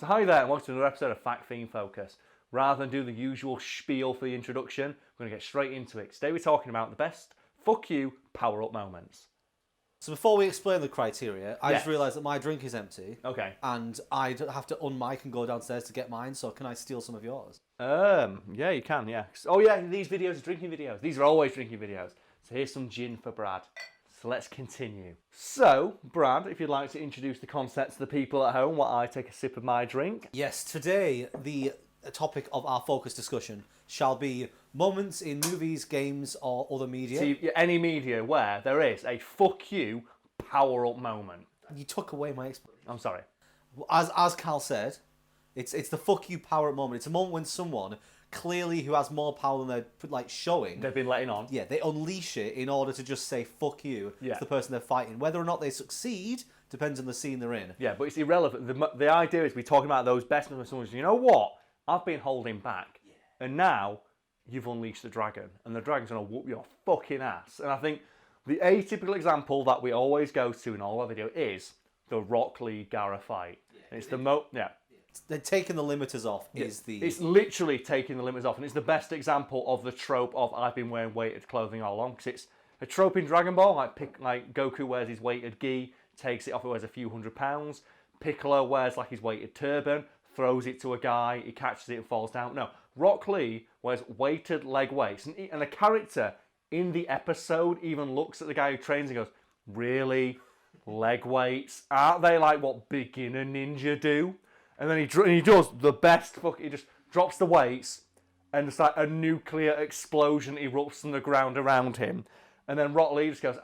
So hi there and welcome to another episode of Fact Fiend Focus. Rather than do the usual spiel for the introduction, we're going to get straight into it. Today we're talking about the best fuck you power-up moments. So before we explain the criteria, I just Yes. realised that my drink is empty. Okay. And I have to unmic and go downstairs to get mine, so can I steal some of yours? Yeah, you can, yeah. Oh yeah, these videos are drinking videos. These are always drinking videos. So here's some gin for Brad. So let's continue. So, Brad, if you'd like to introduce the concept to the people at home while I take a sip of my drink. Yes, today the topic of our focus discussion shall be moments in movies, games, or other media. See, any media where there is a fuck you power-up moment. You took away my explanation. I'm sorry. As Karl said, it's the fuck you power-up moment. It's a moment when someone, clearly who has more power than they're showing, They've been letting on. yeah, they unleash it in order to just say fuck you Yeah. to the person they're fighting. Whether or not they succeed depends on the scene they're in. Yeah, but it's irrelevant. The idea is we're talking about those best moments. Someone says, you know what? I've been holding back. Yeah. And now you've unleashed the dragon. And the dragon's going to whoop your fucking ass. And I think the atypical example that we always go to in all our video is the Rock Lee Gara fight. Yeah. And it's the They're taking the limiters off It's literally taking the limits off. And it's the best example of the trope of I've been wearing weighted clothing all along. Because it's a trope in Dragon Ball. Like Goku wears his weighted gi, takes it off, it weighs a few £100s. Piccolo wears like his weighted turban, throws it to a guy, he catches it and falls down. No, Rock Lee wears weighted leg weights. And a character in the episode even looks at the guy who trains and goes, really? Leg weights? Aren't they like what beginner ninja do? And then he does the best he just drops the weights and it's like a nuclear explosion erupts from the ground around him. And then Rock Lee just goes,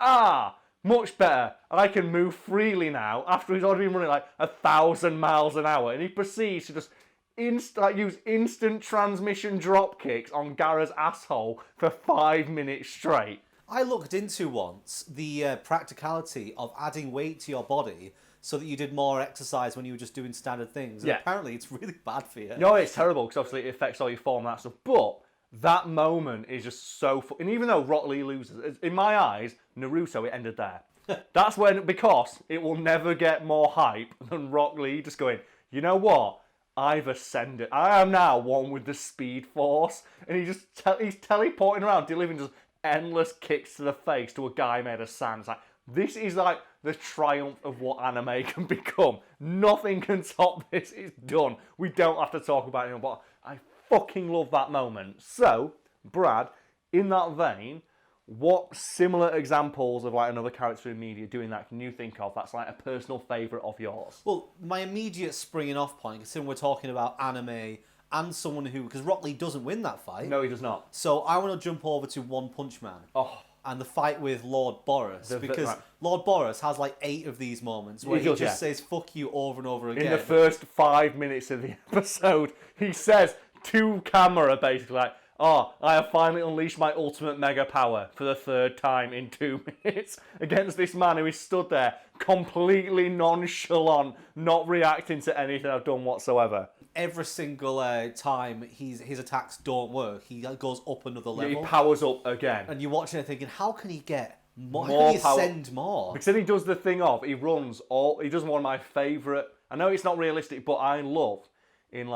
much better. I can move freely now after he's already been running like 1,000 miles an hour. And he proceeds to just use instant transmission drop kicks on Gara's asshole for 5 minutes straight. I looked into once the practicality of adding weight to your body so that you did more exercise when you were just doing standard things. And apparently it's really bad for you. No, it's terrible because obviously it affects all your form and that stuff. But that moment is just so fun. And even though Rock Lee loses, in my eyes, Naruto, it ended there. That's because it will never get more hype than Rock Lee just going, you know what? I've ascended. I am now one with the Speed Force. And he's teleporting around, delivering just endless kicks to the face to a guy made of sand. It's like, this is like the triumph of what anime can become. Nothing can top this. It's done. We don't have to talk about it anymore. But I fucking love that moment. So, Brad, in that vein, what similar examples of like another character in media doing that can you think of that's like a personal favourite of yours? Well, my immediate springing off point, considering we're talking about anime and someone who, because Rock Lee doesn't win that fight. No, he does not. So I want to jump over to One Punch Man. Oh. And the fight with Lord Boris, because Lord Boris has like 8 of these moments where he just says "fuck you" over and over again. In the first 5 minutes of the episode, he says to camera basically like, I have finally unleashed my ultimate mega power for the 3rd time in 2 minutes against this man who is stood there completely nonchalant, not reacting to anything I've done whatsoever. Every single time his attacks don't work, he goes up another level. Yeah, he powers up again. And you're watching it thinking, how can he get more? How can he ascend more? Because then he does the thing of, he does one of my favourite, I know it's not realistic, but I love in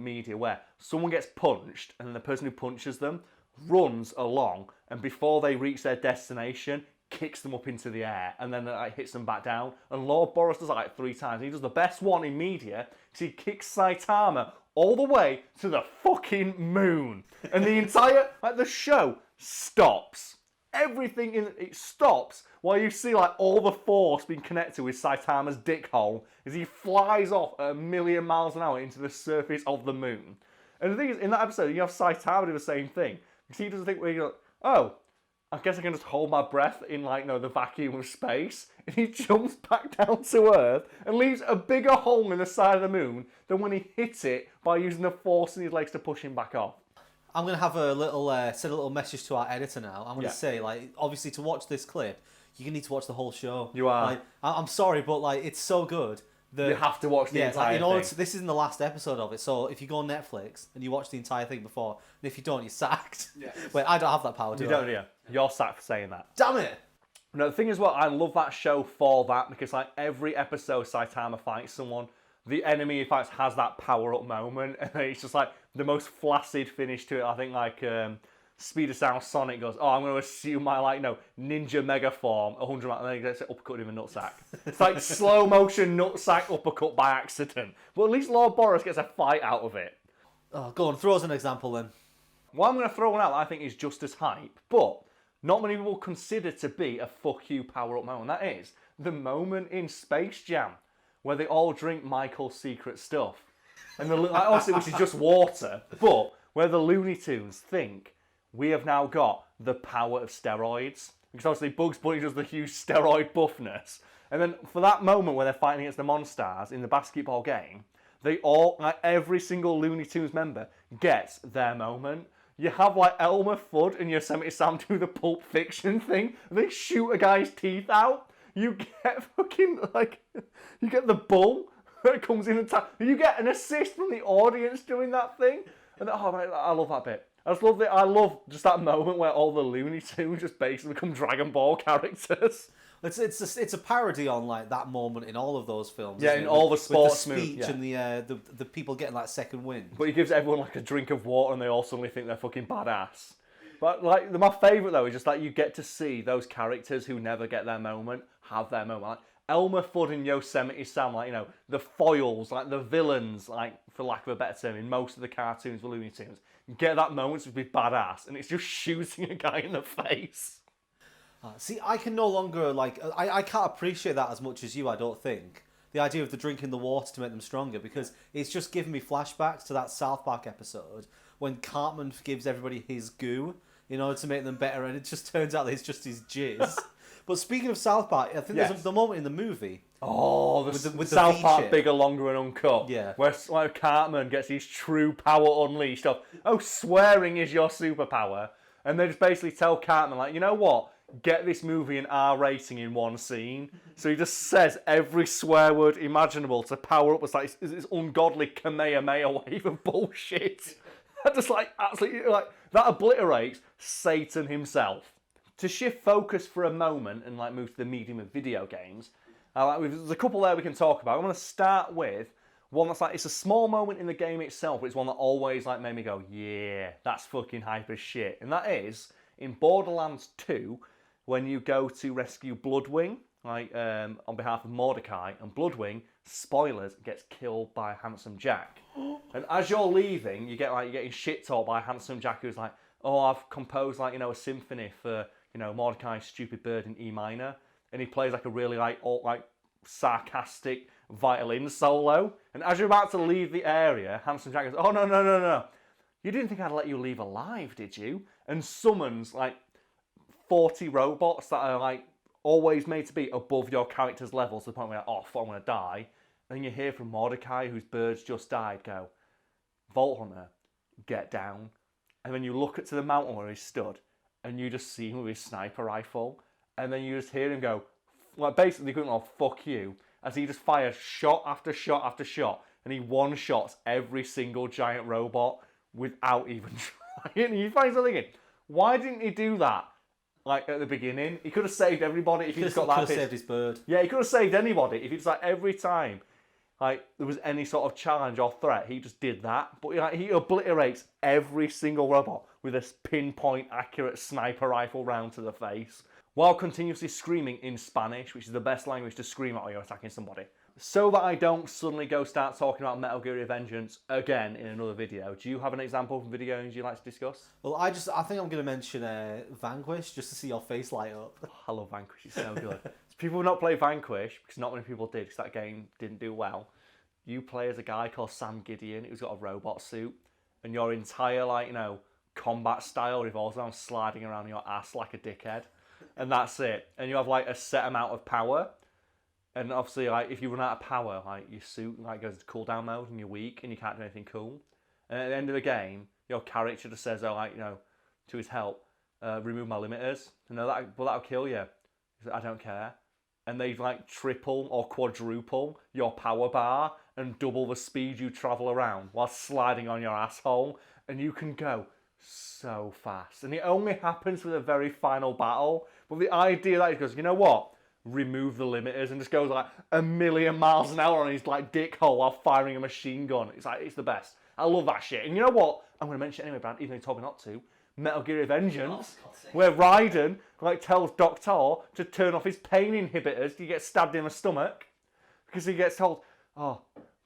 media where someone gets punched and then the person who punches them runs along and before they reach their destination, kicks them up into the air and then hits them back down. And Lord Boris does that like 3 times. He does the best one in media because he kicks Saitama all the way to the fucking moon. And the entire, the show stops. Everything in it stops while you see like all the force being connected with Saitama's dick hole as he flies off at 1,000,000 miles an hour into the surface of the moon. And the thing is, in that episode, you have Saitama do the same thing. Because he does the thing where you go, I guess I can just hold my breath in the vacuum of space. And he jumps back down to Earth and leaves a bigger hole in the side of the moon than when he hits it by using the force in his legs to push him back off. I'm going to have a little send a little message to our editor now. I'm going to say, obviously to watch this clip, you need to watch the whole show. You are. I'm sorry, but it's so good. You have to watch the entire thing. This isn't the last episode of it, so if you go on Netflix and you watch the entire thing before, and if you don't, you're sacked. Yes. Wait, I don't have that power, do I? You don't, do you? You're sacked for saying that. Damn it! No, the thing is, I love that show for that, because every episode Saitama fights someone, the enemy he fights has that power-up moment, and it's just like the most flaccid finish to it. I think like Speed of Sound Sonic goes, oh, I'm going to assume my ninja mega form, 100 miles, and then he gets uppercut in a nutsack. It's like slow motion nutsack uppercut by accident. But at least Lord Boris gets a fight out of it. Oh, go on, throw us an example then. Well, I'm going to throw one out that I think is just as hype, but not many people consider to be a fuck you power-up moment. That is the moment in Space Jam where they all drink Michael's secret stuff. And obviously, which is just water, but where the Looney Tunes think we have now got the power of steroids. Because obviously Bugs Bunny does the huge steroid buffness. And then for that moment where they're fighting against the Monstars in the basketball game, they all, like every single Looney Tunes member, gets their moment. You have like Elmer Fudd and Yosemite Sam do the Pulp Fiction thing. They shoot a guy's teeth out. You get fucking you get the bull that comes in and you get an assist from the audience doing that thing. And oh man, I love that bit. I love just that moment where all the Looney Tunes just basically become Dragon Ball characters. It's a parody on like that moment in all of those films. Yeah, in all the sports with the speech movies, and the people getting like second wind. But he gives everyone like a drink of water, and they all suddenly think they're fucking badass. But like my favourite though is just like you get to see those characters who never get their moment have their moment. Like Elmer Fudd and Yosemite Sam, like the foils, like the villains, like for lack of a better term, in most of the cartoons for Looney Tunes, get that moment to be badass, and it's just shooting a guy in the face. See, I can no longer, I can't appreciate that as much as you, I don't think. The idea of the drinking the water to make them stronger, because it's just giving me flashbacks to that South Park episode when Cartman gives everybody his goo in order to make them better, and it just turns out that it's just his jizz. But speaking of South Park, I think there's the moment in the movie. Oh, with the South Park chip. Bigger, Longer and Uncut. Yeah. Where like, Cartman gets his true power unleashed of, oh, swearing is your superpower. And they just basically tell Cartman, like, you know what? Get this movie an R rating in one scene. So he just says every swear word imaginable to power up. It's like this ungodly Kamehameha wave of bullshit. Just like absolutely like that obliterates Satan himself. To shift focus for a moment and like move to the medium of video games, there's a couple there we can talk about. I'm going to start with one that's like it's a small moment in the game itself, but it's one that always like made me go, yeah, that's fucking hype as shit. And that is in Borderlands 2 when you go to rescue Bloodwing, like on behalf of Mordecai, and Bloodwing, spoilers, gets killed by Handsome Jack. And as you're leaving, you're getting shit talked by Handsome Jack, who's like, oh, I've composed like a symphony for Mordecai's Stupid Bird in E minor, and he plays like a really like sarcastic violin solo. And as you're about to leave the area, Handsome Jack goes, oh no, you didn't think I'd let you leave alive, did you? And summons like 40 robots that are like always made to be above your character's level to the point where you're like, oh, I'm gonna die. And then you hear from Mordecai, whose bird's just died, go, Vault Hunter, get down. And then you look to the mountain where he stood, and you just see him with his sniper rifle, and then you just hear him go, like basically going, oh, fuck you, as he just fires shot after shot after shot, and he one-shots every single giant robot without even trying. And you find yourself thinking, why didn't he do that? Like at the beginning, he could have saved everybody if he just got that. He could have saved his bird. Yeah, he could have saved anybody if he's like every time, like there was any sort of challenge or threat, he just did that. But like, he obliterates every single robot with a pinpoint accurate sniper rifle round to the face, while continuously screaming in Spanish, which is the best language to scream at when you're attacking somebody. So that I don't suddenly go start talking about Metal Gear Revengeance again in another video, do you have an example from video games you'd like to discuss? Well, I think I'm going to mention Vanquish, just to see your face light up. Oh, I love Vanquish, it's so good. So people who not play Vanquish, because not many people did, because that game didn't do well, you play as a guy called Sam Gideon, who's got a robot suit, and your entire, combat style revolves around sliding around your ass like a dickhead. And that's it. And you have, a set amount of power. And obviously, if you run out of power, your suit goes into cooldown mode and you're weak and you can't do anything cool. And at the end of the game, your character just says, to his help, remove my limiters. And that'll kill you. He said, I don't care. And they triple or quadruple your power bar and double the speed you travel around while sliding on your asshole. And you can go so fast. And it only happens with a very final battle. But the idea that he goes, you know what? remove the limiters and just goes like a million miles an hour on his like dick hole while firing a machine gun. It's like, it's the best. I love that shit. And you know what? I'm going to mention it anyway, Brad, even though you told me not to. Metal Gear Vengeance, where Raiden like tells Doctor to turn off his pain inhibitors. You get stabbed in the stomach because he gets told, "Oh,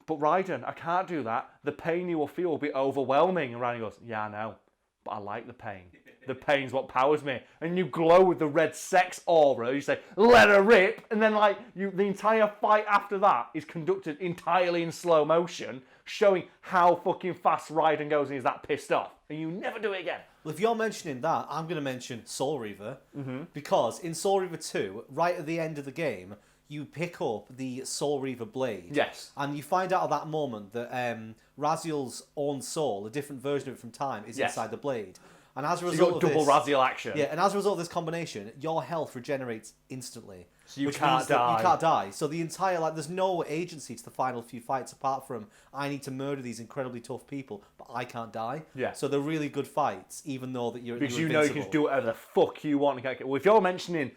but Raiden, I can't do that. The pain you will feel will be overwhelming." And Raiden goes, "Yeah, I know, but I like the pain. The pain's what powers me." And you glow with the red sex aura. You say, "Let her rip," and then like the entire fight after that is conducted entirely in slow motion, showing how fucking fast Raiden goes and he's that pissed off. And you never do it again. Well, if you're mentioning that, I'm going to mention Soul Reaver. Because in Soul Reaver 2, right at the end of the game, you pick up the Soul Reaver blade. Yes. And you find out at that moment that Raziel's own soul, a different version of it from time, is inside the blade. And as a result you got double Raziel action. Yeah, and as a result of this combination, your health regenerates instantly. So you which can't means that die. You can't die. So the entire, like, there's no agency to the final few fights apart from, I need to murder these incredibly tough people, but I can't die. Yeah. So they're really good fights, even though that you're Because you're you know you can do whatever the fuck you want. Well, if you're mentioning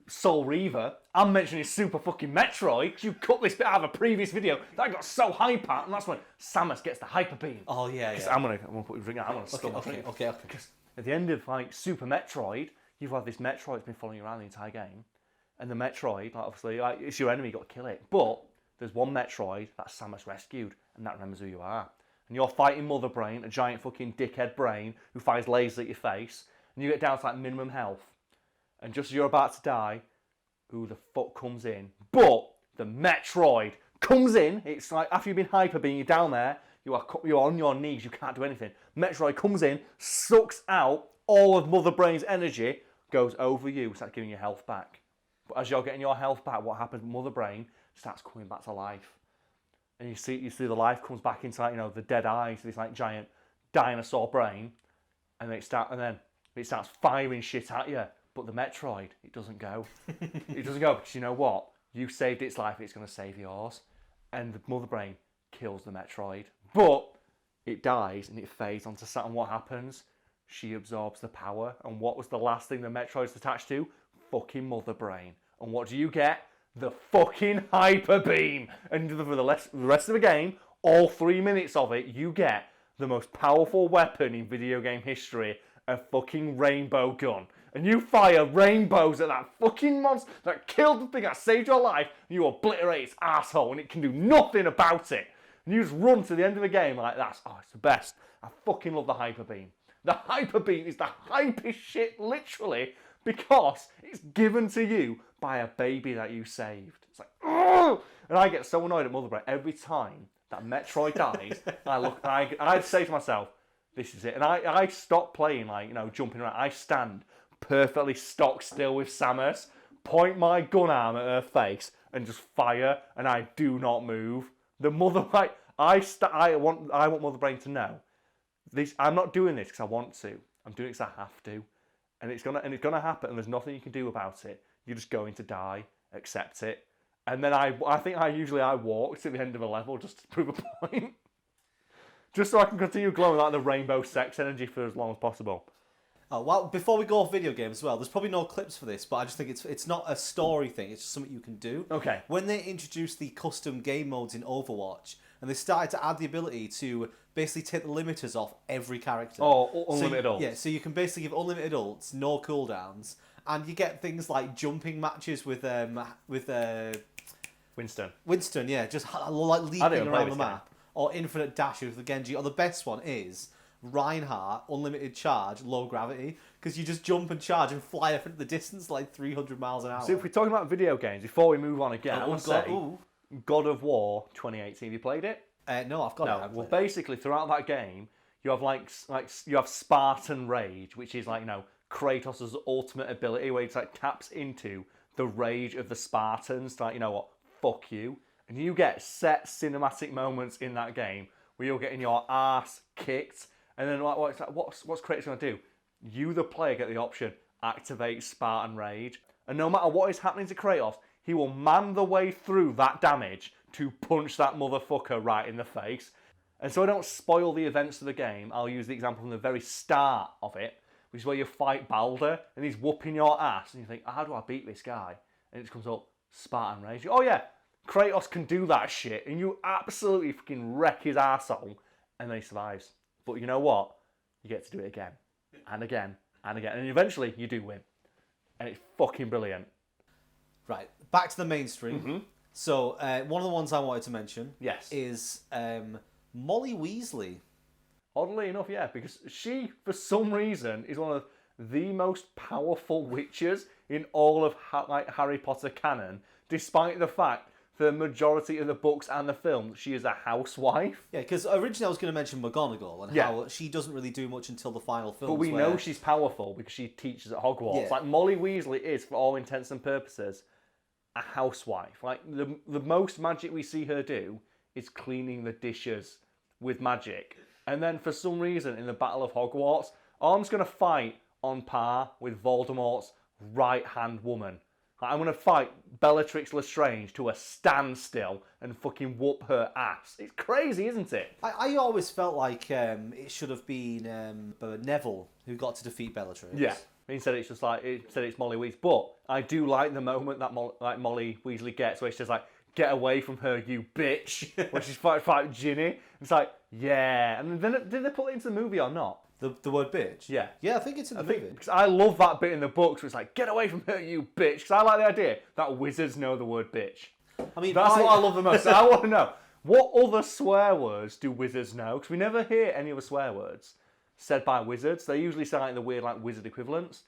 Soul Reaver, I'm mentioning Super fucking Metroid, because you cut this bit out of a previous video that I got so hype at, and that's when Samus gets the Hyper Beam. Oh, yeah, yeah. I'm gonna put your drink out. I'm gonna stop my drink. Okay. Because at the end of like Super Metroid, you've had this Metroid that's been following you around the entire game, and the Metroid, like, obviously, like, it's your enemy, you got to kill it. But there's one Metroid that Samus rescued, and that remembers who you are. And you're fighting Mother Brain, a giant fucking dickhead brain who fires lasers at your face, and you get down to like minimum health, and just as you're about to die, who the fuck comes in? But the Metroid comes in. It's like after you've been hyper being, you're down there, you're on your knees, you can't do anything. Metroid comes in, sucks out all of Mother Brain's energy, goes over you, starts giving you health back. But as you're getting your health back, what happens? Mother Brain starts coming back to life, and you see the life comes back into like, the dead eyes of this like giant dinosaur brain, and then it starts firing shit at you. But the Metroid, it doesn't go. It doesn't go because you know what? You saved its life, it's going to save yours. And the Mother Brain kills the Metroid. But it dies and it fades onto Saturn. What happens? She absorbs the power. And what was the last thing the Metroid's attached to? Fucking Mother Brain. And what do you get? The fucking Hyper Beam. And for the rest of the game, all 3 minutes of it, you get the most powerful weapon in video game history, a fucking rainbow gun. And you fire rainbows at that fucking monster that killed the thing that saved your life, and you obliterate its asshole, and it can do nothing about it. And you just run to the end of the game like that. Oh, it's the best. I fucking love the Hyper Beam. The Hyper Beam is the hypest shit, literally, because it's given to you by a baby that you saved. It's like, oh! And I get so annoyed at Mother Brain every time that Metroid dies. I say to myself, this is it. And I stop playing, like, jumping around. I stand perfectly stock still with Samus, point my gun arm at her face, and just fire, and I do not move. The Mother, like, I want Mother Brain to know this. I'm not doing this because I want to. I'm doing it because I have to, and it's gonna happen. And there's nothing you can do about it. You're just going to die. Accept it. And then I usually walk to the end of a level just to prove a point, just so I can continue glowing like the rainbow sex energy for as long as possible. Oh, well, before we go off video games as well, there's probably no clips for this, but I just think it's not a story thing, it's just something you can do. Okay. When they introduced the custom game modes in Overwatch, and they started to add the ability to basically take the limiters off every character. Oh, unlimited ults. Yeah, so you can basically give unlimited ults, no cooldowns, and you get things like jumping matches with Winston. Winston, yeah, just like leaping around the map. Or infinite dashes with Genji. Or the best one is Reinhardt, unlimited charge, low gravity, because you just jump and charge and fly up into the distance like 300 miles an hour. So if we're talking about video games, before we move on again, I want to say God of War 2018. Have you played it? No, I've got it. Well, basically, throughout that game, you have you have Spartan Rage, which is like, Kratos' ultimate ability, where he like taps into the rage of the Spartans, like, fuck you. And you get set cinematic moments in that game where you're getting your ass kicked. And then what's Kratos going to do? You, the player, get the option, activate Spartan Rage. And no matter what is happening to Kratos, he will man the way through that damage to punch that motherfucker right in the face. And so I don't spoil the events of the game, I'll use the example from the very start of it, which is where you fight Balder, and he's whooping your ass, and you think, how do I beat this guy? And it just comes up, Spartan rage. Oh yeah, Kratos can do that shit, and you absolutely fucking wreck his arsehole, and then he survives. But you know what? You get to do it again, and again, and again, and eventually you do win. And it's fucking brilliant. Right, back to the mainstream. So, one of the ones I wanted to mention is Molly Weasley. Oddly enough, yeah, because she, for some reason, is one of the most powerful witches in all of Harry Potter canon, despite the fact the majority of the books and the film, she is a housewife. Yeah, because originally I was going to mention McGonagall and how she doesn't really do much until the final film. But we know she's powerful because she teaches at Hogwarts. Like, Molly Weasley is, for all intents and purposes, a housewife. Like, the most magic we see her do is cleaning the dishes with magic. And then, for some reason, in the Battle of Hogwarts, I'm just going to fight on par with Voldemort's right-hand woman. I'm going to fight Bellatrix Lestrange to a standstill and fucking whoop her ass. It's crazy, isn't it? I always felt like it should have been Neville who got to defeat Bellatrix. Yeah. Instead, it's just like it's Molly Weasley. But I do like the moment that Molly Weasley gets, where she's like, "Get away from her, you bitch!" when she's fighting Ginny. It's like, yeah. And then did they put it into the movie or not? The word bitch? Yeah. Yeah, I think it's in the movie. Because I love that bit in the books where it's like, "Get away from her, you bitch!" Because I like the idea that wizards know the word bitch. I mean, that's what I love the most. So I want to know, what other swear words do wizards know? Because we never hear any other swear words said by wizards. They usually sound like the weird wizard equivalents.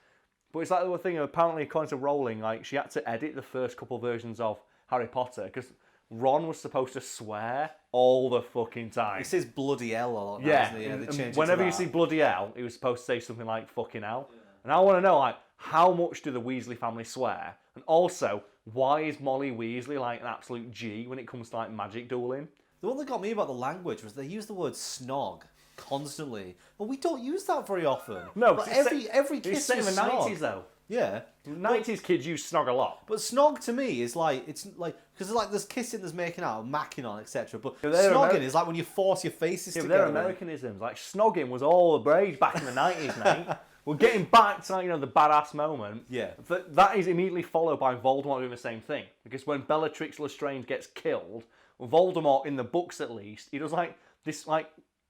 But it's like the thing, apparently, according to Rowling, like, she had to edit the first couple versions of Harry Potter because Ron was supposed to swear all the fucking time. He says bloody hell a lot now, yeah. doesn't he? Whenever you see bloody hell, he was supposed to say something like fucking hell. Yeah. And I want to know, like, how much do the Weasley family swear? And also, why is Molly Weasley like an absolute G when it comes to like magic dueling? The one that got me about the language was they use the word snog constantly, but we don't use that very often. No, but every kiss it's set in the snog. 90s though. Yeah, 90s kids use snog a lot. But snog to me is like because like there's kissing, there's making out, macking on, etc. But snogging is like when you force your faces together. They're Americanisms. Like snogging was all the rage back in the 90s, mate. We're getting back to the badass moment. Yeah. That is immediately followed by Voldemort doing the same thing. Because when Bellatrix Lestrange gets killed, Voldemort, in the books at least, he does like this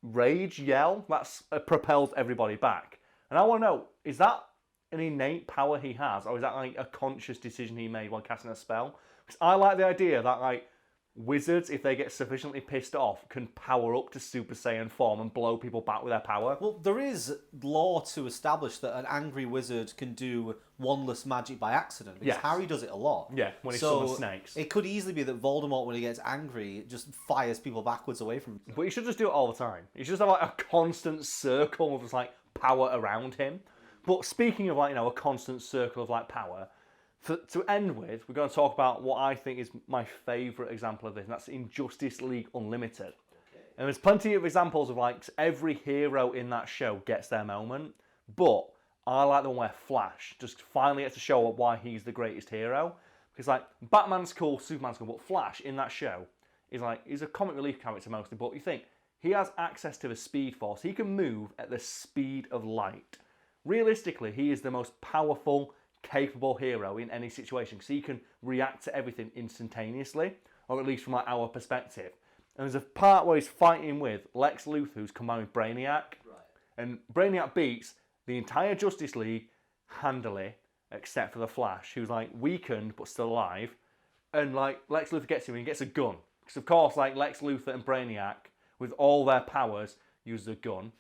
rage yell that's propels everybody back. And I want to know, is that an innate power he has, or is that like a conscious decision he made while casting a spell? Because I like the idea that like wizards, if they get sufficiently pissed off, can power up to Super Saiyan form and blow people back with their power. Well, there is law to establish that an angry wizard can do wandless magic by accident. Because Harry does it a lot. Yeah, when he summons snakes. It could easily be that Voldemort, when he gets angry, just fires people backwards away from him. But he should just do it all the time. He should just have like a constant circle of just like power around him. But speaking of like a constant circle of like power, to end with, we're going to talk about what I think is my favourite example of this, and that's in Justice League Unlimited. Okay. And there's plenty of examples of like every hero in that show gets their moment, but I like the one where Flash just finally gets to show up why he's the greatest hero. Because like Batman's cool, Superman's cool, but Flash in that show is like, he's a comic relief character mostly, but you think he has access to the Speed Force. He can move at the speed of light. Realistically, he is the most powerful, capable hero in any situation because he can react to everything instantaneously, or at least from like our perspective. And there's a part where he's fighting with Lex Luthor, who's combined with Brainiac, and Brainiac beats the entire Justice League handily, except for the Flash, who's like weakened but still alive. And like Lex Luthor gets him and he gets a gun, because of course like Lex Luthor and Brainiac, with all their powers, use a gun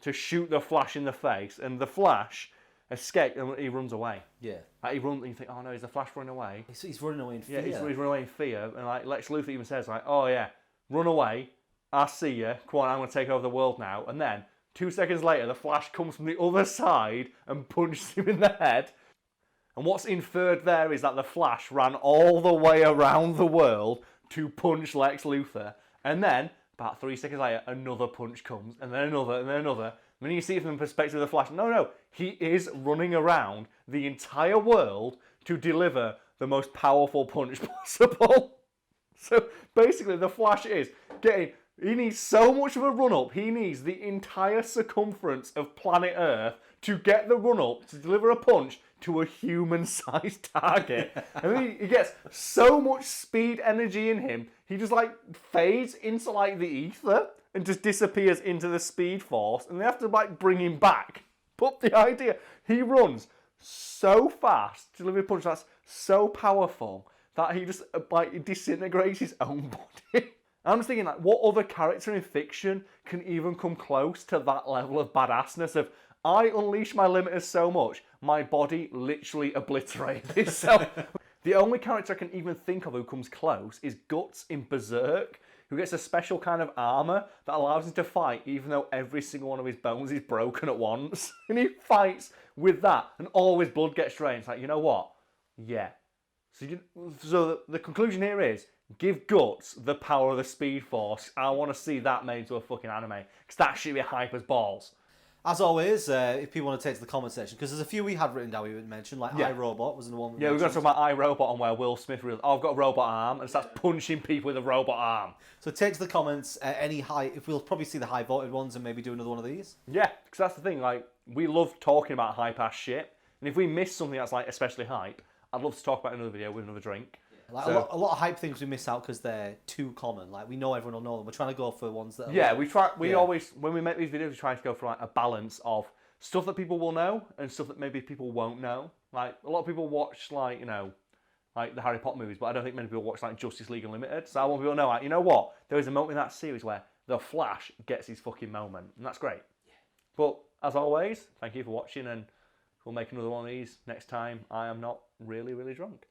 to shoot the Flash in the face, and the Flash escape and he runs away. Yeah. Like he runs and you think, oh no, is the Flash running away? He's running away in fear. Yeah, he's running away in fear. And like Lex Luthor even says like, oh yeah, run away. I'll see you. Come on, I'm going to take over the world now. And then 2 seconds later, the Flash comes from the other side and punches him in the head. And what's inferred there is that the Flash ran all the way around the world to punch Lex Luthor. And then, about 3 seconds later, another punch comes, and then another, and then another. When you see it from the perspective of the Flash, no, he is running around the entire world to deliver the most powerful punch possible. So basically, the Flash he needs so much of a run-up, he needs the entire circumference of planet Earth to get the run up to deliver a punch to a human-sized target. And then he gets so much speed energy in him, he just like fades into like the ether and just disappears into the speed force, and they have to like bring him back. But the idea, he runs so fast to deliver a punch that's so powerful that he just like disintegrates his own body. I'm just thinking, like, what other character in fiction can even come close to that level of badassness of, I unleash my limiters so much, my body literally obliterates itself. The only character I can even think of who comes close is Guts in Berserk, who gets a special kind of armour that allows him to fight even though every single one of his bones is broken at once. And he fights with that, and all his blood gets drained. It's like, you know what? Yeah. So the conclusion here is, give Guts the power of the Speed Force. I want to see that made into a fucking anime, because that shit be hype as balls. As always, if people want to take to the comment section, because there's a few we had written down we didn't mention, like Yeah. iRobot was the one. Yeah, we're going to talk about iRobot on where Will Smith realized, oh, I've got a robot arm, and starts punching people with a robot arm. So take to the comments any high. If we'll probably see the high voted ones and maybe do another one of these. Yeah, because that's the thing. Like, we love talking about hype ass shit, and if we miss something that's like especially hype, I'd love to talk about it in another video with another drink. Like So- a lot of hype things we miss out because they're too common. Like we know everyone will know them. We're trying to go for ones that. Are Yeah, like, we always, when we make these videos, we try to go for like a balance of stuff that people will know and stuff that maybe people won't know. Like, a lot of people watch, like, you know, like the Harry Potter movies, but I don't think many people watch like Justice League Unlimited. So I want people to know, like, you know what? There is a moment in that series where the Flash gets his fucking moment, and that's great. Yeah. But as always, thank you for watching, and we'll make another one of these next time I am not really, really drunk.